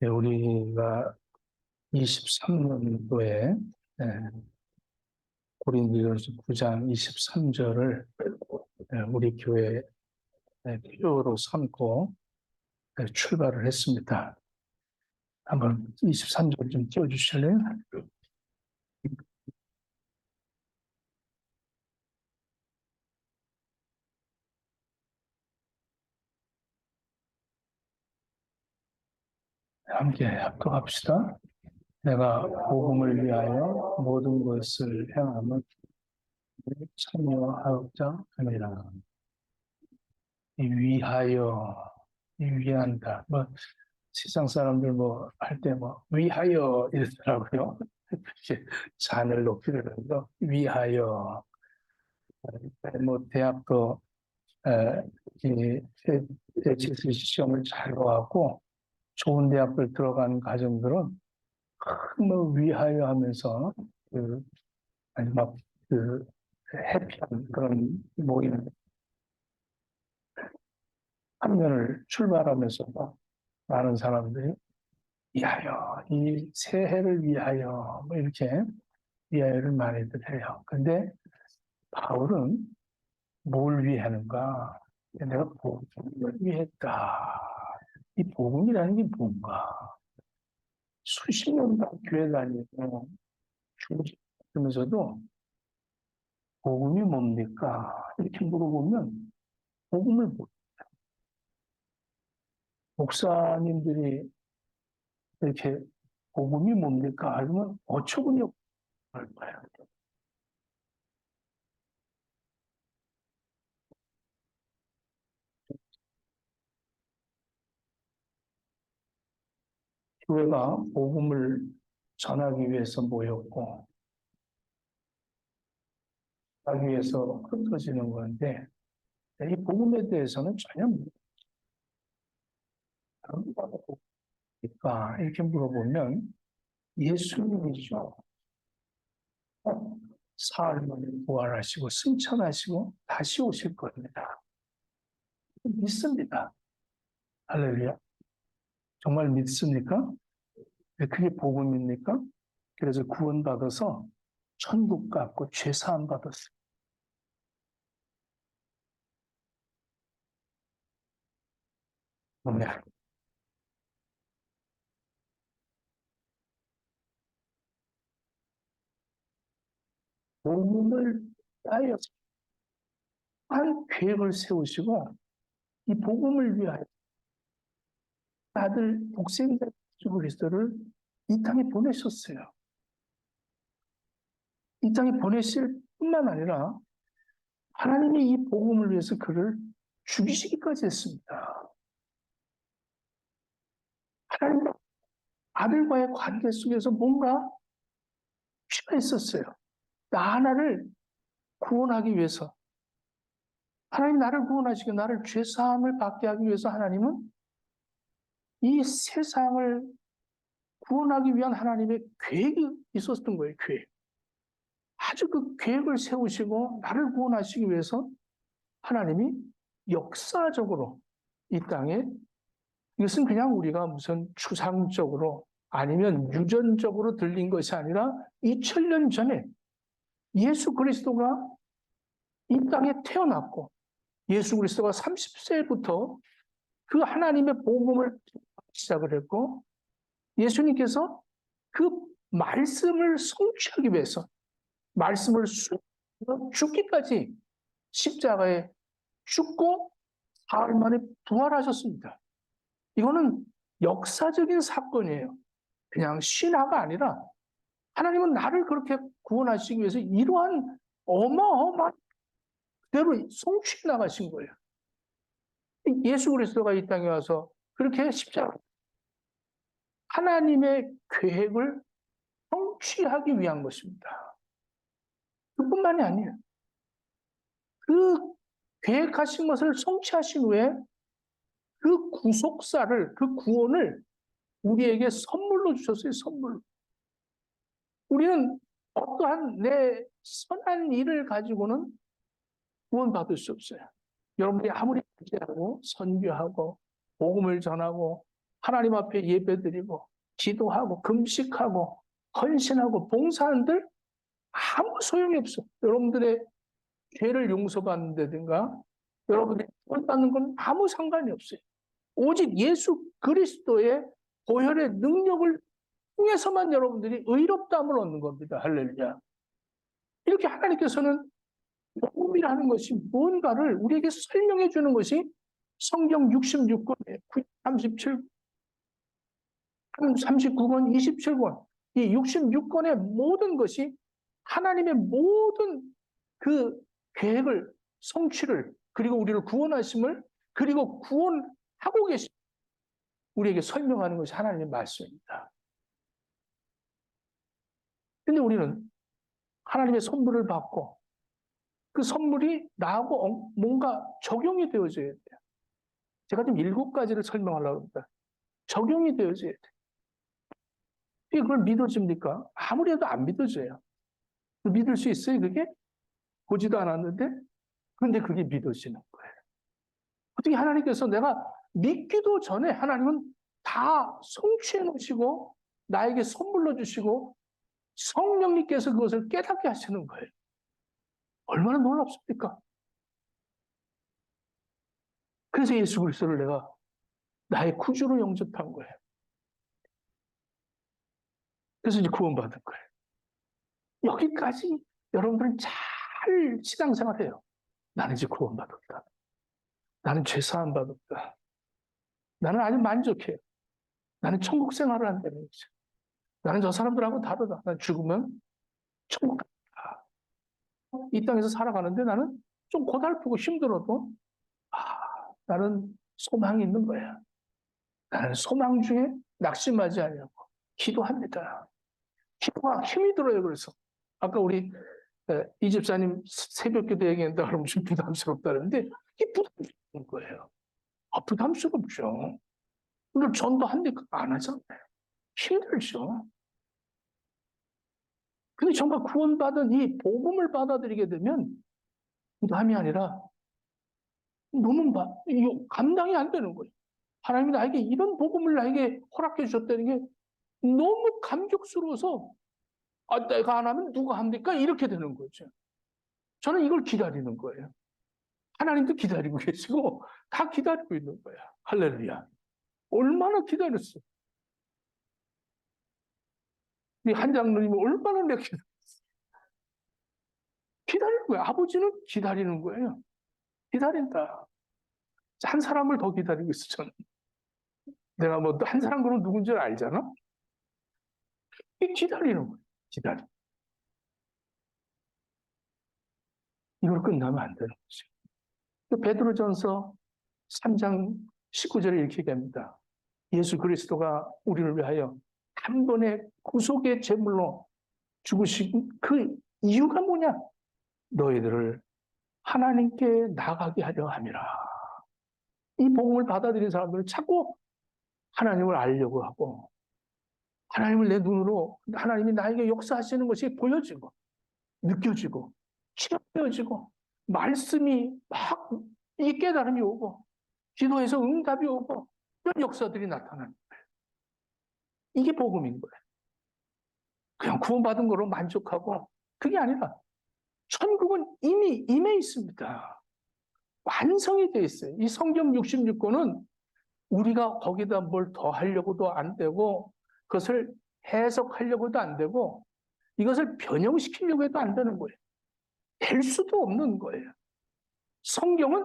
네, 우리가 23년도에 고린도전서 9장 23절을 우리 교회 필요로 삼고 출발을 했습니다. 한번 23절 좀 띄워주실래요? 함께 합독합시다. 내가 복음을 위하여 모든 것을 행함은 참여하고자 함이라. 위한다. 세상 사람들 할 때 위하여 이러더라고요. 이렇게 잔을 높이를 해서 위하여. 대학도 이 HSC 시험을 잘 봐갖고 좋은 대학을 들어간 가정들은 위하여 하면서 아니 해피한 그런 모임 한면을 출발하면서 많은 사람들이 위하여, 이 새해를 위하여 이렇게 위하여를 많이들 해요. 근데 바울은 뭘 위하는가? 내가 복음을 위했다. 이 복음이라는 게 뭔가? 수십 년 교회 다니고 중직하면서도 복음이 뭡니까? 이렇게 물어보면 복음을 목사님들이 이렇게 복음이 뭡니까? 하면 어처구니 없을 거예요. 교회가 복음을 전하기 위해서 모였고 하기 위해서 흩어지는 건데 이 복음에 대해서는 전혀 모르니까 이렇게 물어보면 예수님이죠. 사흘 만에 부활하시고 승천하시고 다시 오실 겁니다. 믿습니다. 할렐루야. 정말 믿습니까? 그게 복음입니까? 그래서 구원받아서 천국 갔고 죄사함 받았어요. 네. 복음을 따여 한 계획을 세우시고 이 복음을 위하여 아들 독생자 예수 그리스도를 이 땅에 보내셨어요. 이 땅에 보내실 뿐만 아니라 하나님이 이 복음을 위해서 그를 죽이시기까지 했습니다. 하나님 아들과의 관계 속에서 뭔가 피가 있었어요. 나 하나를 구원하기 위해서, 하나님 나를 구원하시고 나를 죄사함을 받게 하기 위해서 하나님은 이 세상을 구원하기 위한 하나님의 계획이 있었던 거예요. 계획. 아주 그 계획을 세우시고 나를 구원하시기 위해서 하나님이 역사적으로 이 땅에, 이것은 그냥 우리가 무슨 추상적으로 아니면 유전적으로 들린 것이 아니라 2000년 전에 예수 그리스도가 이 땅에 태어났고 예수 그리스도가 30세부터 그 하나님의 복음을 시작을 했고 예수님께서 그 말씀을 성취하기 위해서 말씀을 죽기까지 십자가에 죽고 사흘 만에 부활하셨습니다. 이거는 역사적인 사건이에요. 그냥 신화가 아니라 하나님은 나를 그렇게 구원하시기 위해서 이러한 어마어마한 그대로 성취해 나가신 거예요. 예수 그리스도가 이 땅에 와서 그렇게 십자가 하나님의 계획을 성취하기 위한 것입니다. 그뿐만이 아니에요. 그 계획하신 것을 성취하신 후에 그 구속사를, 그 구원을 우리에게 선물로 주셨어요. 선물로. 우리는 어떠한 내 선한 일을 가지고는 구원받을 수 없어요. 여러분이 아무리 기도하고 선교하고 복음을 전하고 하나님 앞에 예배드리고 기도하고 금식하고 헌신하고 봉사한들 아무 소용이 없어. 여러분들의 죄를 용서받는다든가 여러분들이 구원받는 건 아무 상관이 없어요. 오직 예수 그리스도의 보혈의 능력을 통해서만 여러분들이 의롭다함을 얻는 겁니다. 할렐루야. 이렇게 하나님께서는 복음이라는 것이 뭔가를 우리에게 설명해 주는 것이 성경 66권에 37, 39권, 27권, 이 66권의 모든 것이 하나님의 모든 그 계획을, 성취를, 그리고 우리를 구원하심을, 그리고 구원하고 계신 우리에게 설명하는 것이 하나님의 말씀입니다. 근데 우리는 하나님의 선물을 받고 그 선물이 나하고 뭔가 적용이 되어져야 돼요. 제가 지금 7가지를 설명하려고 합니다. 적용이 되어져야 돼요. 그걸 믿어집니까? 아무리 해도 안 믿어져요. 믿을 수 있어요, 그게? 보지도 않았는데? 그런데 그게 믿어지는 거예요. 어떻게 하나님께서 내가 믿기도 전에 하나님은 다 성취해 놓으시고 나에게 선물로 주시고 성령님께서 그것을 깨닫게 하시는 거예요. 얼마나 놀랍습니까? 그래서 예수 그리스도를 내가 나의 구주로 영접한 거예요. 그래서 이제 구원받은 거예요. 여기까지 여러분들은 잘 신앙생활해요. 나는 이제 구원받았다. 나는 죄사함 받았다. 나는 아주 만족해요. 나는 천국 생활을 한다는 거죠. 나는 저 사람들하고 다르다. 난 죽으면 천국 간다. 이 땅에서 살아가는데 나는 좀 고달프고 힘들어도 나는 소망이 있는 거야. 나는 소망 중에 낙심하지 않냐고 기도합니다. 기도가 힘이 들어요. 그래서 아까 우리 이 집사님 새벽기도 얘기한다 그러면 좀 부담스럽다는데 이게 부담스러운 거예요. 부담스럽죠. 오늘 전도 한데 안 하잖아요. 힘들죠. 근데 정말 구원받은 이 복음을 받아들이게 되면 부담이 아니라 너무 감당이 안 되는 거예요. 하나님이 나에게 이런 복음을 나에게 허락해 주셨다는 게 너무 감격스러워서 내가 안 하면 누가 합니까? 이렇게 되는 거죠. 저는 이걸 기다리는 거예요. 하나님도 기다리고 계시고 다 기다리고 있는 거야. 할렐루야. 얼마나 기다렸어. 이 한장로님이 얼마나 내가 기다리는 거야. 아버지는 기다리는 거예요. 기다린다. 한 사람을 더 기다리고 있어, 저는. 내가 뭐 한 사람 그러면 누군지 알잖아? 기다리는 거예요. 기다려. 이걸 끝나면 안 되는 거죠. 베드로전서 3장 19절에 이렇게 얘기합니다. 예수 그리스도가 우리를 위하여 한 번의 구속의 제물로 죽으신 그 이유가 뭐냐? 너희들을 하나님께 나가게 하려 함이라. 이 복음을 받아들인 사람들은 자꾸 하나님을 알려고 하고 하나님을 내 눈으로 하나님이 나에게 역사하시는 것이 보여지고 느껴지고 체험되어지고 말씀이 막 이 깨달음이 오고 기도에서 응답이 오고 이런 역사들이 나타나는 거예요. 이게 복음인 거예요. 그냥 구원받은 거로 만족하고 그게 아니라 천국은 이미 임해 있습니다. 완성이 되어 있어요. 이 성경 66권은 우리가 거기다 뭘 더 하려고도 안 되고 그것을 해석하려고도 안 되고 이것을 변형시키려고 해도 안 되는 거예요. 될 수도 없는 거예요. 성경은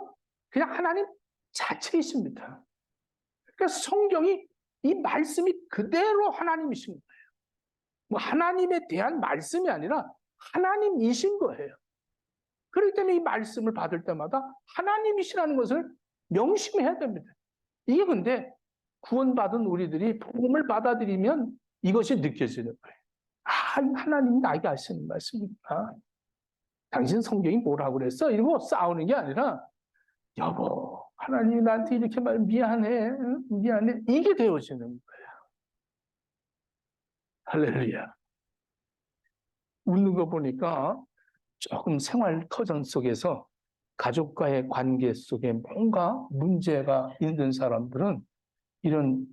그냥 하나님 자체이십니다. 그러니까 성경이 이 말씀이 그대로 하나님이신 거예요. 뭐 하나님에 대한 말씀이 아니라 하나님이신 거예요. 그렇기 때문에 이 말씀을 받을 때마다 하나님이시라는 것을 명심해야 됩니다. 이게 근데 구원받은 우리들이 복음을 받아들이면 이것이 느껴지는 거예요. 하나님이 나에게 하시는 말씀이구나. 당신 성경이 뭐라고 그랬어? 이러고 싸우는 게 아니라 여보, 하나님이 나한테 이렇게 말 미안해, 미안해. 이게 되어지는 거예요. 할렐루야. 웃는 거 보니까 조금 생활 터전 속에서 가족과의 관계 속에 뭔가 문제가 있는 사람들은 이런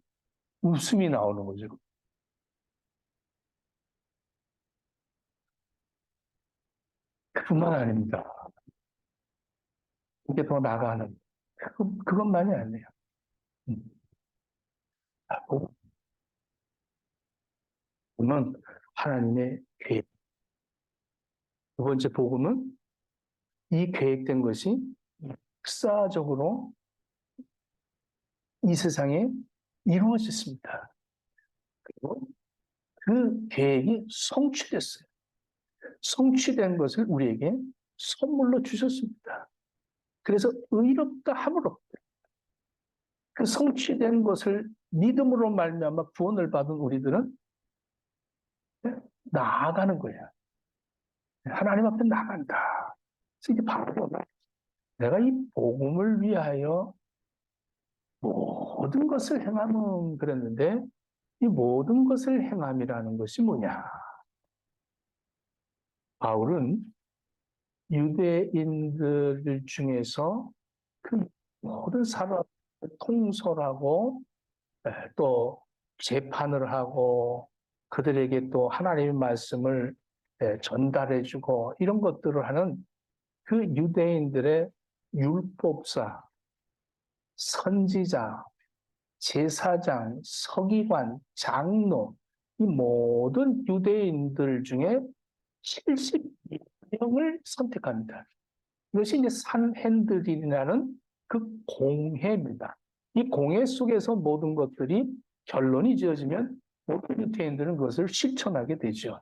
웃음이 나오는 거죠. 그뿐만 아닙니다. 이게 더 나가는 그것만이 아니에요. 음. 복음은 하나님의 계획. 두 번째 복음은 이 계획된 것이 역사적으로 이 세상에 이루어졌습니다. 그리고 그 계획이 성취됐어요. 성취된 것을 우리에게 선물로 주셨습니다. 그래서 의롭다 함으로 그 성취된 것을 믿음으로 말미암아 구원을 받은 우리들은 나아가는 거야. 하나님 앞에 나간다. 그래서 이게 바로 내가 이 복음을 위하여 모든 것을 행함은 그랬는데 이 모든 것을 행함이라는 것이 뭐냐? 바울은 유대인들 중에서 그 모든 사람을 통솔하고 또 재판을 하고 그들에게 또 하나님의 말씀을 전달해주고 이런 것들을 하는 그 유대인들의 율법사, 선지자, 제사장, 서기관, 장로 이 모든 유대인들 중에 72명을 선택합니다. 이것이 이제 산헤드린이라는 그 공회입니다. 이 공회 속에서 모든 것들이 결론이 지어지면 모든 유대인들은 그것을 실천하게 되죠.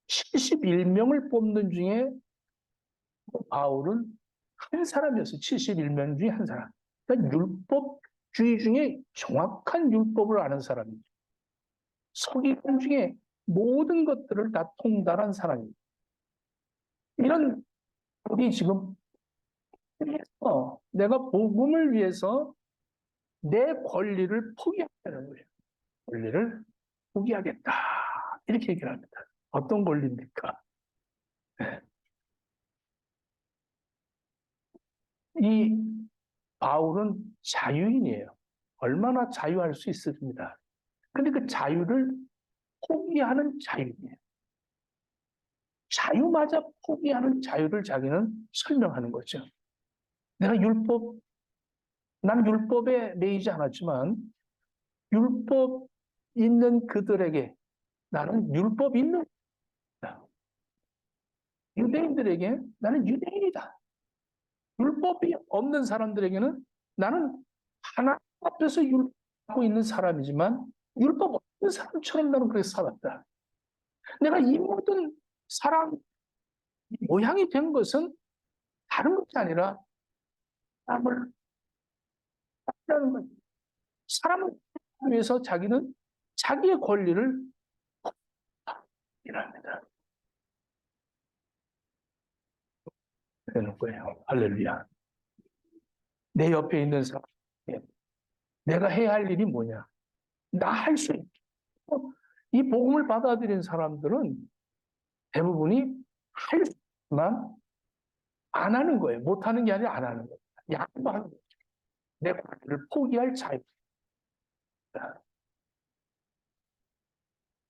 71명을 뽑는 중에 바울은 한 사람이었어요. 71명 중에 한 사람. 그러니까 율법주의 중에 정확한 율법을 아는 사람이죠. 서기관 중에 모든 것들을 다 통달한 사람입니다. 이런 우리 지금 내가 복음을 위해서 내 권리를 포기하는 거예요. 권리를 포기하겠다. 이렇게 얘기를 합니다. 어떤 권리입니까? 이 바울은 자유인이에요. 얼마나 자유할 수 있습니다. 근데 그 자유를 포기하는 자유예요. 자유마저 포기하는 자유를 자기는 설명하는 거죠. 내가 난 율법에 매이지 않았지만 율법 있는 그들에게 나는 율법 있는 유대인들에게 나는 유대인이다. 율법이 없는 사람들에게는 나는 하나님 앞에서 율법하고 있는 사람이지만 율법 없는 사람처럼 나는 그렇게 살았다. 내가 이 모든 사람 모양이 된 것은 다른 것이 아니라 사람을 하는 것. 사람을 위해서 자기는 자기의 권리를 일합니다. 되는 거예요. 할렐루야. 내 옆에 있는 사람, 내가 해야 할 일이 뭐냐? 나 할 수 있고, 이 복음을 받아들인 사람들은 대부분이 할 수만 안 하는 거예요. 못 하는 게 아니라 안 하는 거예요. 양보하는 거예요. 내 권리를 포기할 자유.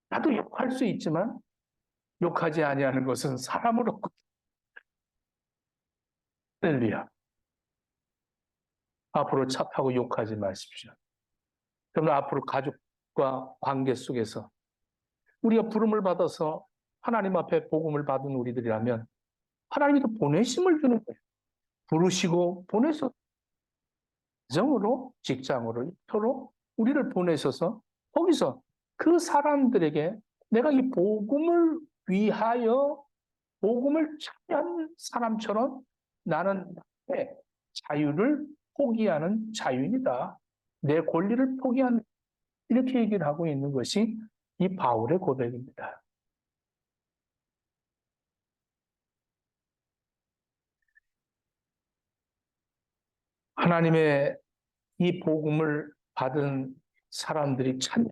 나도 욕할 수 있지만 욕하지 아니하는 것은 사람으로 할렐루야. 앞으로 착하고 욕하지 마십시오. 그러면 앞으로 가족과 관계 속에서 우리가 부름을 받아서 하나님 앞에 복음을 받은 우리들이라면 하나님이 또 보내심을 주는 거예요. 부르시고 보내서 가정으로 직장으로 일터로 우리를 보내셔서 거기서 그 사람들에게 내가 이 복음을 위하여 복음을 찾는 사람처럼 나는 나의 자유를 포기하는 자유인이다. 내 권리를 포기한 이렇게 얘기를 하고 있는 것이 이 바울의 고백입니다. 하나님의 이 복음을 받은 사람들이 찾는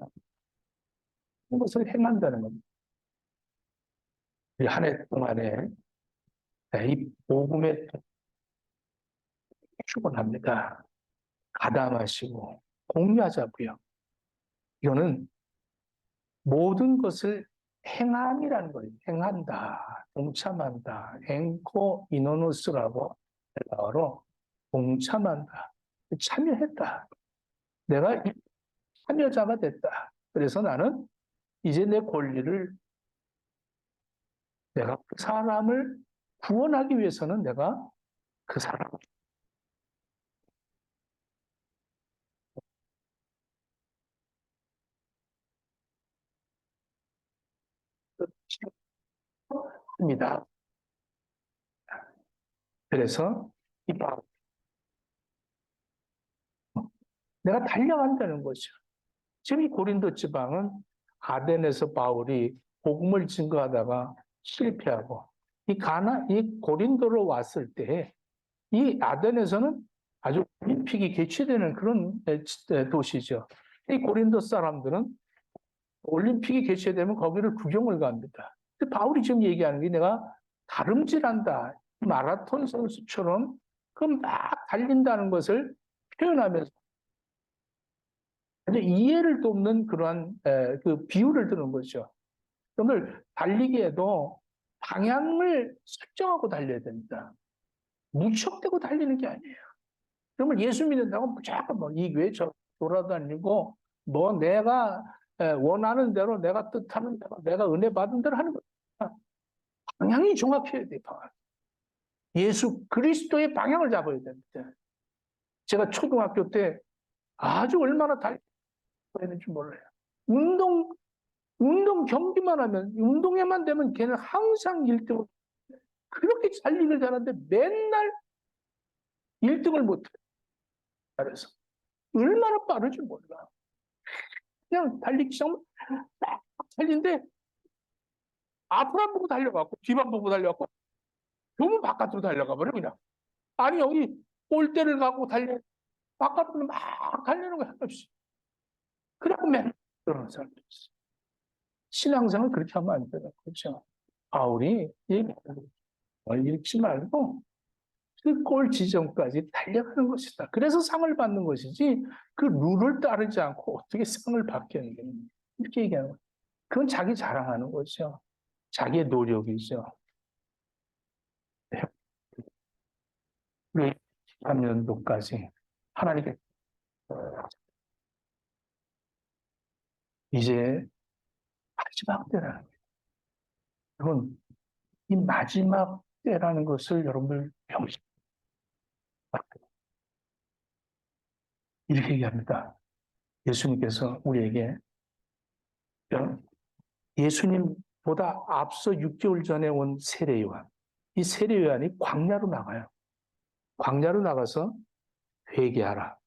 것을 행한다는 겁니다. 한 해 동안에 이 복음에 축원합니다. 가담하시고 공유하자고요. 이거는 모든 것을 행함이라는 거예요. 행한다, 동참한다, 엔코 이노노스라고 헬라어로 동참한다, 참여했다. 내가 참여자가 됐다. 그래서 나는 이제 내 권리를 내가 그 사람을 구원하기 위해서는 내가 그 사람을 합니다. 그래서 이 내가 달려간다는 거죠. 지금 이 고린도 지방은 아덴에서 바울이 복음을 증거하다가 실패하고 이 고린도로 왔을 때 이 아덴에서는 아주 올림픽이 개최되는 그런 도시죠. 이 고린도 사람들은 올림픽이 개최되면 거기를 구경을 갑니다. 근데 바울이 지금 얘기하는 게 내가 다름질한다. 마라톤 선수처럼 그 막 달린다는 것을 표현하면서 이해를 돕는 그러한 그 비유를 드는 거죠. 오늘 달리기에도 방향을 설정하고 달려야 됩니다. 무턱대고 달리는 게 아니에요. 그러면 예수 믿는다고 무조건 이 교회 저 돌아다니고 내가 원하는 대로 내가 뜻하는 대로 내가 은혜 받은 대로 하는 거예요. 방향이 정확해야 돼요. 방향. 예수 그리스도의 방향을 잡아야 됩니다. 제가 초등학교 때 아주 얼마나 달려야 되는지 몰라요. 운동 경기만 하면, 운동회만 되면 걔는 항상 1등, 그렇게 달리기를 잘하는데 맨날 1등을 못해. 그래서 얼마나 빠른지 몰라. 그냥 달리기 시작하면 딱 달리는데 앞을 안 보고 달려가고 뒤만 보고 달려가고 너무 바깥으로 달려가 버려 그냥. 아니 여기 골대를 가고 바깥으로 막 달리는 거야. 그래갖고 맨날 그러는 사람들 있어. 신앙생활 그렇게 하면 안 되는 거죠. 바울이 얘기하는 거 읽지 말고 그 골 지점까지 달려가는 것이다. 그래서 상을 받는 것이지 그 룰을 따르지 않고 어떻게 상을 받겠느냐. 이렇게 얘기하는 거예요. 그건 자기 자랑하는 거죠. 자기의 노력이죠. 우리 13년도까지 하나님께 이제 마지막 때라는 거예요. 여러분, 이 마지막 때라는 것을 여러분들 명심 이렇게 얘기합니다. 예수님께서 우리에게 예수님보다 앞서 6개월 전에 온 세례요한, 이 세례요한이 광야로 나가요. 광야로 나가서 회개하라.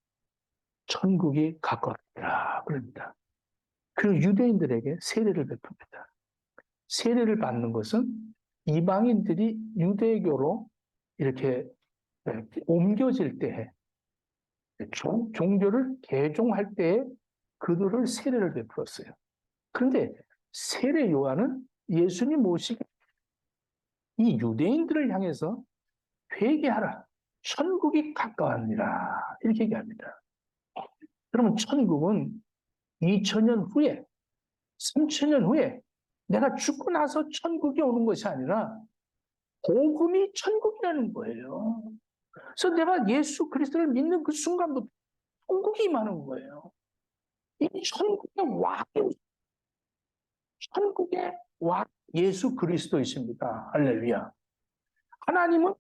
천국이 가까웠다. 그럽니다. 그 유대인들에게 세례를 베풉니다. 세례를 받는 것은 이방인들이 유대교로 이렇게 옮겨질 때에 종교를 개종할 때에 그들을 세례를 베풀었어요. 그런데 세례 요한은 예수님 모시고 이 유대인들을 향해서 회개하라. 천국이 가까웠니라. 이렇게 얘기합니다. 그러면 천국은 2000년 후에, 3000년 후에 내가 죽고 나서 천국이 오는 것이 아니라 복음이 천국이라는 거예요. 그래서 내가 예수 그리스도를 믿는 그 순간부터 천국이 임하는 거예요. 이 천국의 왕 예수 그리스도이십니다. 할렐루야. 하나님은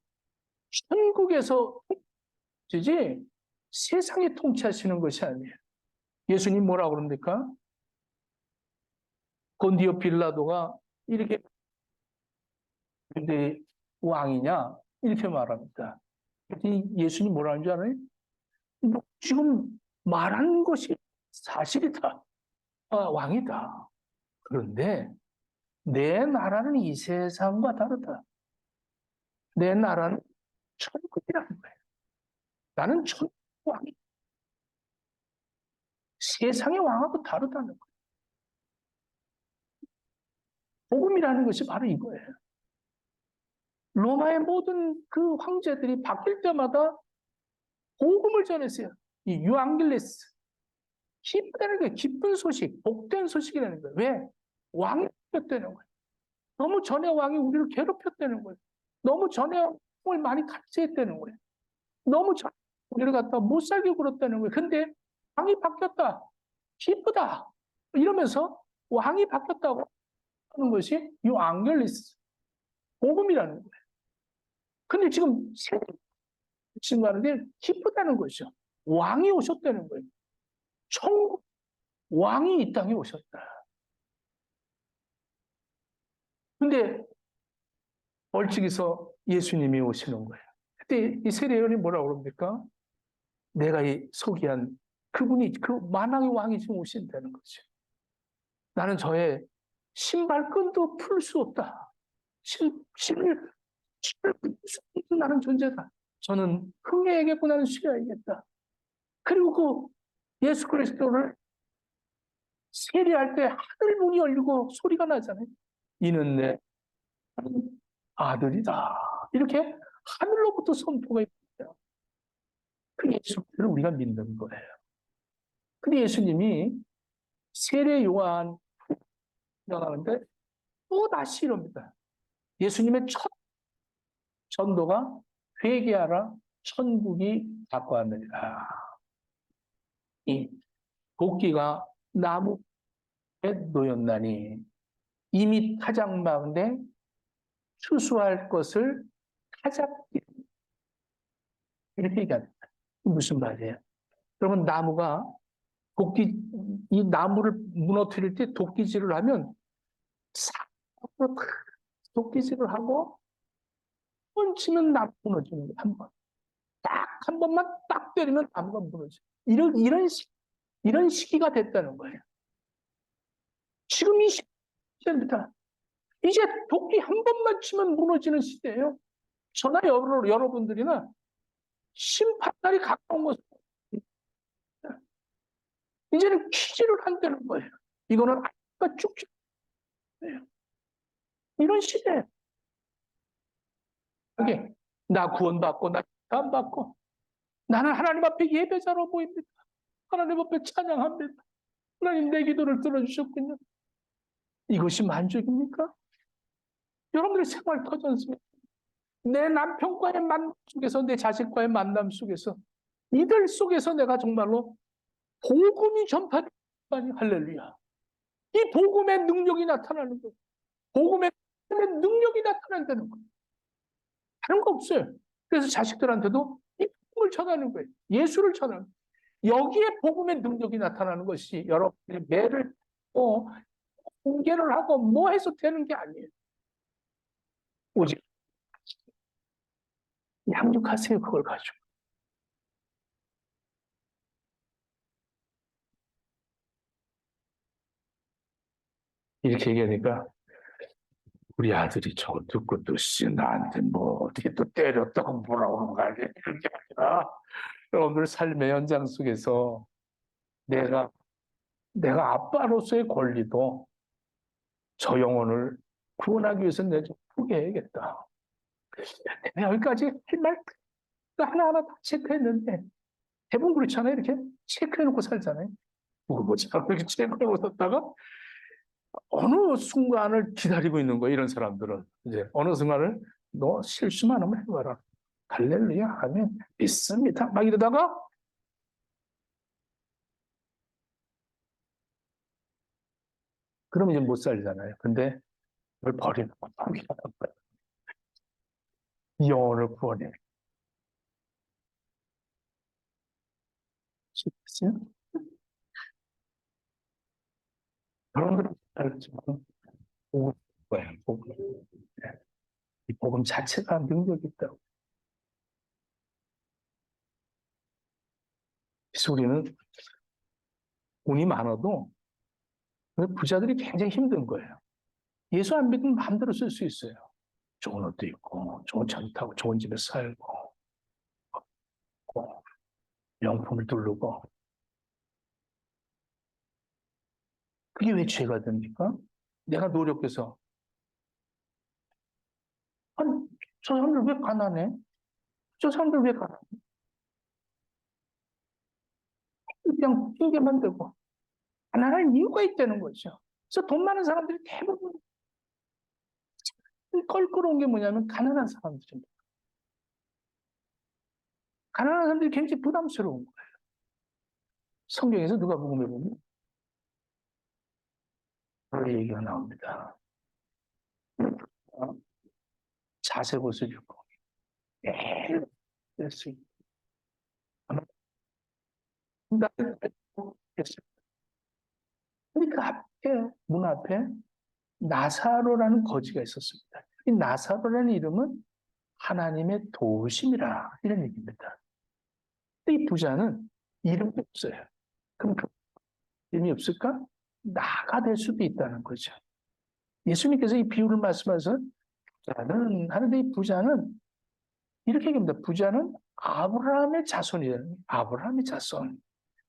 천국에서 통치지 세상에 통치하시는 것이 아니에요. 예수님 뭐라고 그럽니까? 본디오 빌라도가 이렇게 유대 왕이냐? 이렇게 말합니다. 예수님 뭐라는 줄 알아요? 지금 말한 것이 사실이다. 왕이다. 그런데 내 나라는 이 세상과 다르다. 내 나라는 천국이라는 거예요. 나는 천국 왕이 세상의 왕하고 다르다는 거예요. 복음이라는 것이 바로 이거예요. 로마의 모든 그 황제들이 바뀔 때마다 복음을 전했어요. 이 유앙겔레스, 기쁘다는 거예요. 기쁜 소식, 복된 소식이라는 거예요. 왜? 왕이 바뀌었다는 거예요. 너무 전에 왕이 우리를 괴롭혔다는 거예요. 너무 전에 왕을 많이 탈취했다는 거예요. 너무 전에 우리를 갖다 못 살게 굴었다는 거예요. 근데 왕이 바뀌었다. 기쁘다. 이러면서 왕이 바뀌었다고 하는 것이 이 앙겔리스, 복음이라는 거예요. 근데 지금 하는데 기쁘다는 거죠. 왕이 오셨다는 거예요. 천국 왕이 이 땅에 오셨다. 근데 벌칙에서 예수님이 오시는 거예요. 그때 이 세례요한이 뭐라고 그럽니까? 내가 이 소개한 그분이 그 만왕의 왕이 지금 오신다는 거죠. 나는 저의 신발끈도 풀 수 없다. 신을 풀수 없는 나는 존재다. 저는 흥해야겠고 나는 쉬어야겠다. 그리고 그 예수 그리스도를 세례할 때 하늘 문이 열리고 소리가 나잖아요. 이는 내 아들이다. 이렇게 하늘로부터 선포가 있어요. 그 예수를 우리가 믿는 거예요. 근데 예수님이 세례 요한 나가는데 또 다시 이럽니다. 예수님의 첫 전도가 회개하라 천국이 가까웠느니라. 이 도끼가 나무에 놓였나니 이미 타작마은데 추수할 것을 타작기 이렇게 얘기합니다. 무슨 말이에요? 여러분 나무가 이 나무를 무너뜨릴 때 도끼질을 하면 싹 도끼질을 하고 한 번 치면 나무 무너지는 거예요. 한 번. 딱 한 번만 딱 때리면 나무가 무너져. 이런 시기가 됐다는 거예요. 지금 이 시대입니다. 이제 도끼 한 번만 치면 무너지는 시대예요. 저나 여러분들이나 심판날이 가까운 것을 이제는 퀴즈를 한다는 거예요. 이거는 아까 쭉쭉 이런 시대예요. 이게 나 구원받고 나 안 받고 나는 하나님 앞에 예배자로 보입니다. 하나님 앞에 찬양합니다. 하나님 내 기도를 들어주셨군요. 이것이 만족입니까? 여러분들의 생활 터전습니다. 내 남편과의 만남 속에서 내 자식과의 만남 속에서 이들 속에서 내가 정말로 복음이 전파되니 할렐루야. 이 복음의 능력이 나타나는 거예요. 복음의 능력이 나타난다는 거예요. 다른 거 없어요. 그래서 자식들한테도 이 복음을 전하는 거예요. 예수를 전하는 거예요. 여기에 복음의 능력이 나타나는 것이 여러분의 매를 공개를 하고 뭐 해서 되는 게 아니에요. 오직 양육하세요. 그걸 가지고. 이렇게 얘기하니까 우리 아들이 저거 듣고 또 나한테 뭐 어떻게 또 때렸다고 뭐라고 하는 거 아니야? 이런 게 아니라 여러분들 삶의 현장 속에서 내가 아빠로서의 권리도 저 영혼을 구원하기 위해서 내가 좀 포기해야겠다. 내가 여기까지 할 말 하나하나 다 체크했는데 대부분 그렇잖아요. 이렇게 체크해놓고 살잖아요. 뭐지? 이렇게 체크해놓고 살다가 어느 순간을 기다리고 있는 거예요. 이런 사람들은 이제 어느 순간을 너 실수만 하면 해봐라. 할렐루야 하면 믿습니다. 막 이러다가 그러면 이제 못 살잖아요. 근데 그걸 버리는 거 포기하는 거예요. 이 영혼을 구원해. 싶으세요? 여러분들은 알지만 복음 거예요. 복음. 네. 이 복음 자체가 능력이 있다고. 그래서 우리는 돈이 많아도 부자들이 굉장히 힘든 거예요. 예수 안 믿으면 마음대로 쓸 수 있어요. 좋은 옷도 입고, 좋은 차 타고, 좋은 집에 살고, 명품을 두르고. 그게 왜 죄가 됩니까? 내가 노력해서, 아니, 저 사람들 왜 가난해? 저 사람들 왜 가난해? 그냥 핑계만 대고 가난한 이유가 있다는 거죠. 그래서 돈 많은 사람들이 대부분 껄끄러운 게 뭐냐면 가난한 사람들입니다. 가난한 사람들이 굉장히 부담스러운 거예요. 성경에서 누가복음에 보면 그런 얘기가 나옵니다. 자색 옷을 입고 매일 수 있고 그 앞에 문 앞에 나사로라는 거지가 있었습니다. 이 나사로라는 이름은 하나님의 도우심이라 이런 얘기입니다. 이 부자는 이름이 없어요. 그럼 그 이름이 없을까? 나가 될 수도 있다는 거죠. 예수님께서 이 비유를 말씀하셔서 부자는 하는데 이 부자는 이렇게 얘기합니다. 부자는 아브라함의 자손이에요. 아브라함의 자손.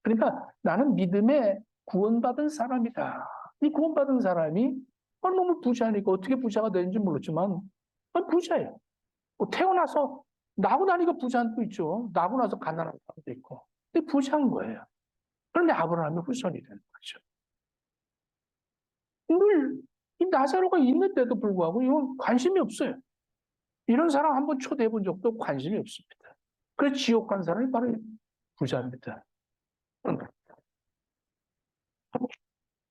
그러니까 나는 믿음에 구원받은 사람이다. 이 구원받은 사람이 너무 부자니까 어떻게 부자가 되는지 모르지만 부자예요. 태어나서 나고 나니까 부자는 또 있죠. 나고 나서 가난한 사람도 있고. 근데 부자인 거예요. 그런데 아브라함의 후손이 되는 거죠. 늘 이 나사로가 있는데도 불구하고 이건 관심이 없어요. 이런 사람 한번 초대해 본 적도 없고 관심이 없습니다. 그래서 지옥 간 사람이 바로 부자입니다.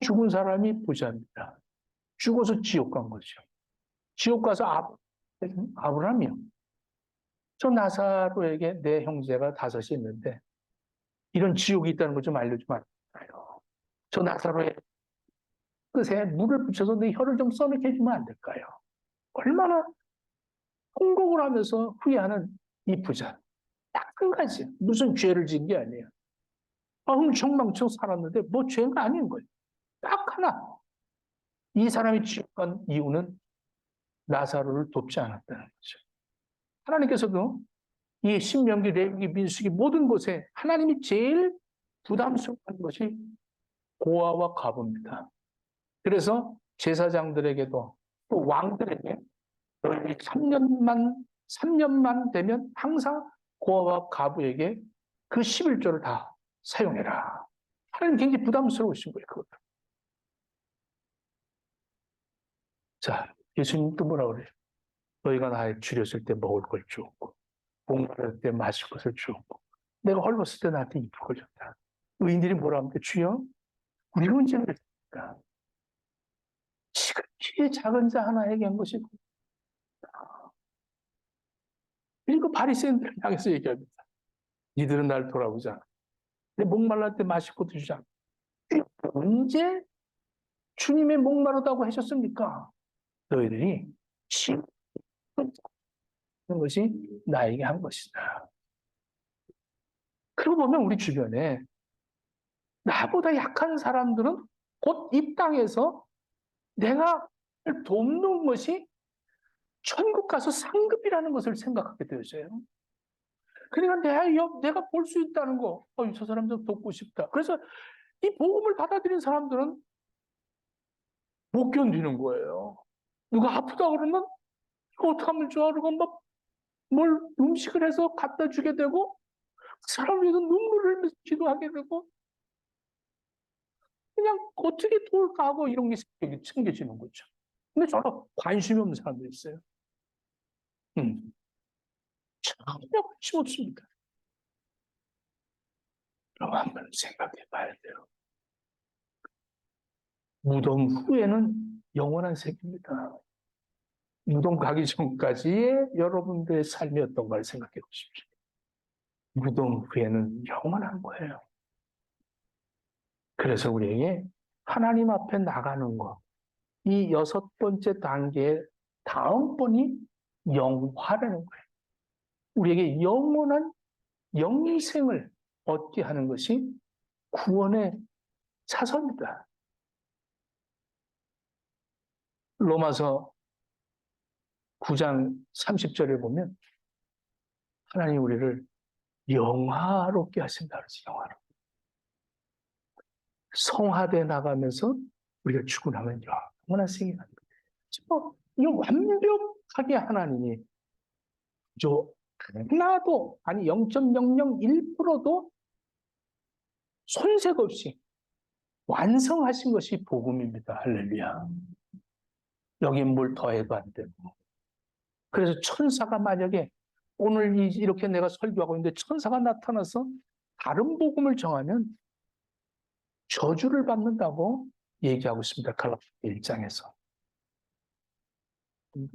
죽은 사람이 부자입니다. 죽어서 지옥 간 거죠. 지옥 가서 아브라함이요. 저 나사로에게 내 형제가 5이 있는데 이런 지옥이 있다는 거 좀 알려주면 안 될까요? 저 나사로의 끝에 물을 붙여서 내 혀를 좀 써놓게 해주면 안 될까요? 얼마나 통곡을 하면서 후회하는 이 부자. 딱 한 가지. 무슨 죄를 지은 게 아니에요. 흥청망청 살았는데 뭐 죄가 아닌 거예요. 딱 하나. 이 사람이 지옥 간 이유는 나사로를 돕지 않았다는 거죠. 하나님께서도 이 신명기, 레위기, 민수기 모든 곳에 하나님이 제일 부담스러운 것이 고아와 과부입니다. 그래서 제사장들에게도 또 왕들에게 3년만 되면 항상 고아와 과부에게 그 11조를 다 사용해라. 하나님 굉장히 부담스러우신 거예요. 그것도. 자, 예수님 또 뭐라 그래요? 너희가 나에 줄였을 때 먹을 걸 주었고 목마를 때 마실 것을 주었고 내가 헐벗을 때 나한테 입을 걸 줬다. 의인들이 뭐라 합니까? 주여 우리가 언제 그랬습니까? 지극히 작은 자 하나에게 한 것이고 그리고 바리새인들을 향해서 얘기합니다. 니들은 날 돌아보지 않아. 내 목말랄 때 마실 것도 주지 않아. 언제 주님의 목마르다고 하셨습니까? 너희들이 지금 것이 나에게 한 것이다. 그러고 보면 우리 주변에 나보다 약한 사람들은 곧 이 땅에서 내가 돕는 것이 천국 가서 상급이라는 것을 생각하게 되어져요. 그러니까 내가 볼 수 있다는 거, 저 사람들 돕고 싶다. 그래서 이 복음을 받아들인 사람들은 못 견디는 거예요. 누가 아프다 그러면 이거 어떡하면 좋아? 그러고 뭘 음식을 해서 갖다 주게 되고 그 사람 위해서 눈물을 흘리면서 기도하게 되고 그냥 어떻게 도울까 하고 이런 게 생겨지는 거죠. 근데 저는 관심이 없는 사람도 있어요. 전혀 관심 없습니다. 그럼 한번 생각해 봐야 돼요. 무덤 후에는 영원한 세계입니다. 무덤 가기 전까지의 여러분들의 삶이 어떤가를 생각해 보십시오. 무덤 후에는 영원한 거예요. 그래서 우리에게 하나님 앞에 나가는 것, 이 6번째 단계의 다음번이 영화라는 거예요. 우리에게 영원한 영생을 얻게 하는 것이 구원의 차선이다. 로마서 9장 30절에 보면 하나님 우리를 영화롭게 하신다 그러지, 영화롭게. 성화돼 나가면서 우리가 죽고 나면 영원한 생이 나는 거예요. 이 완벽하게 하나님이 하나도 아니 0.001%도 손색 없이 완성하신 것이 복음입니다. 할렐루야. 여기 뭘 더해도 안 되고. 그래서 천사가 만약에 오늘 이렇게 내가 설교하고 있는데 천사가 나타나서 다른 복음을 정하면 저주를 받는다고 얘기하고 있습니다. 갈라디아 1장에서.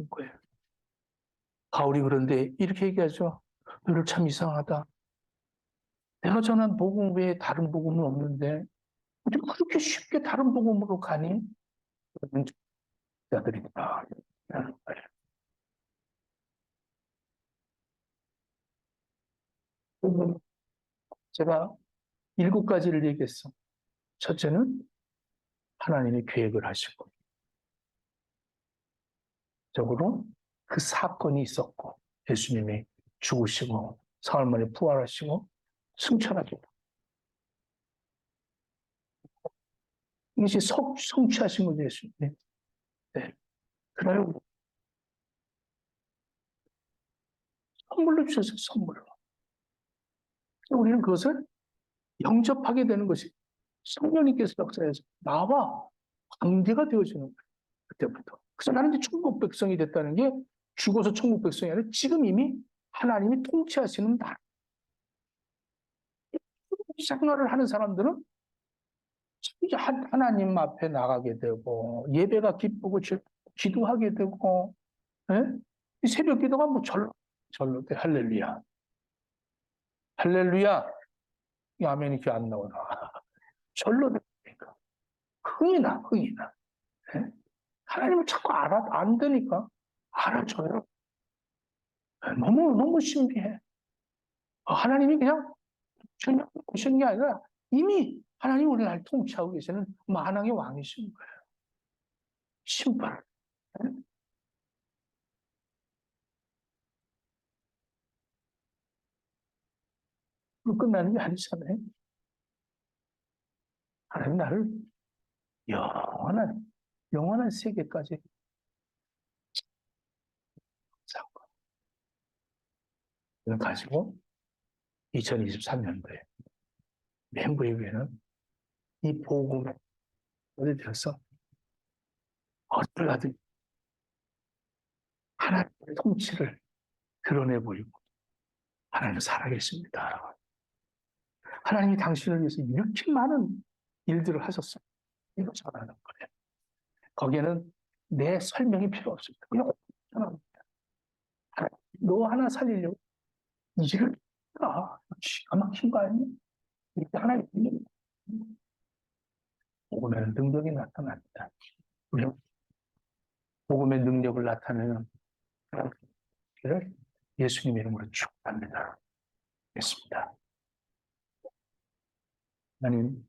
거예요. 바울이 그런데 이렇게 얘기하죠. 너를 참 이상하다. 내가 전한 복음 외에 다른 복음은 없는데 어떻게 그렇게 쉽게 다른 복음으로 가니? 자들이다. 제가 7가지를 얘기했어. 첫째는 하나님이 계획을 하시고, 적으로 그 사건이 있었고, 예수님이 죽으시고, 사흘 만에 부활하시고, 승천하시고. 이것이 성취하신 거죠, 예수님. 네. 그래요. 선물로 주셨어요, 선물로. 우리는 그것을 영접하게 되는 것이 성령님께서 역사해서 나와 관계가 되어지는 거예요. 그때부터. 그래서 나는 이제 천국 백성이 됐다는 게 죽어서 천국 백성이 아니라 지금 이미 하나님이 통치하시는 나라. 생활을 하는 사람들은 이제 하나님 앞에 나가게 되고 예배가 기쁘고 기도하게 되고, 예? 이 새벽 기도가 뭐 절로 돼. 할렐루야. 할렐루야. 이 아멘이 이렇게 안 나오나. 절로 되니까. 흥이 나, 흥이 나. 예? 하나님을 자꾸 안 되니까 알아줘요. 너무 신비해. 하나님이 그냥 전혀 오시는 게 아니라 이미 하나님 우리 날 통치하고 계시는 만왕의 왕이신 거예요. 신발. 그거 끝나는 게 아니잖아요. 하나님 나를 영원한 세계까지 가지고 2023년도에 멤버에게는 이 복음에 들여서 어떠하든 하나님의 통치를 드러내 보이고 하나님은 살아계십니다. 하나님이 당신을 위해서 이렇게 많은 일들을 하셨어요. 이거 전하는 거예요. 거기에는 내 설명이 필요 없습니다. 그냥 너 하나 살리려고 일을 기가 막힌 거 아니야? 이렇게 하나님 복음에는 능력이 나타납니다. 복음의 능력을 나타내는 길을 예수님 이름으로 축복합니다. 됐습니다. 하나님,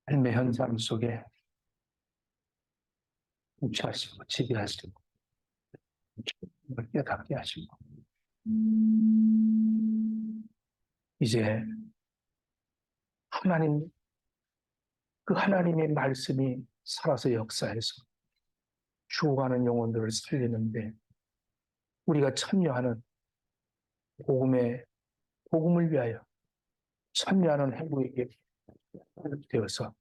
삶의 현장 속에 통치하시고 지배하시고 깨닫게 하시고 이제 그 하나님의 말씀이 살아서 역사해서 죽어가는 영혼들을 살리는데 우리가 참여하는 복음을 위하여 참여하는 행복에게 되어서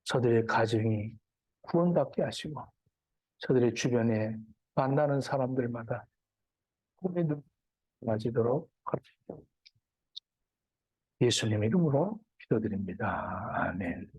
저들의 가정이 구원받게 하시고 저들의 주변에 만나는 사람들마다 복음의 눈을 맞이도록 예수님 이름으로 기도드립니다. 아멘.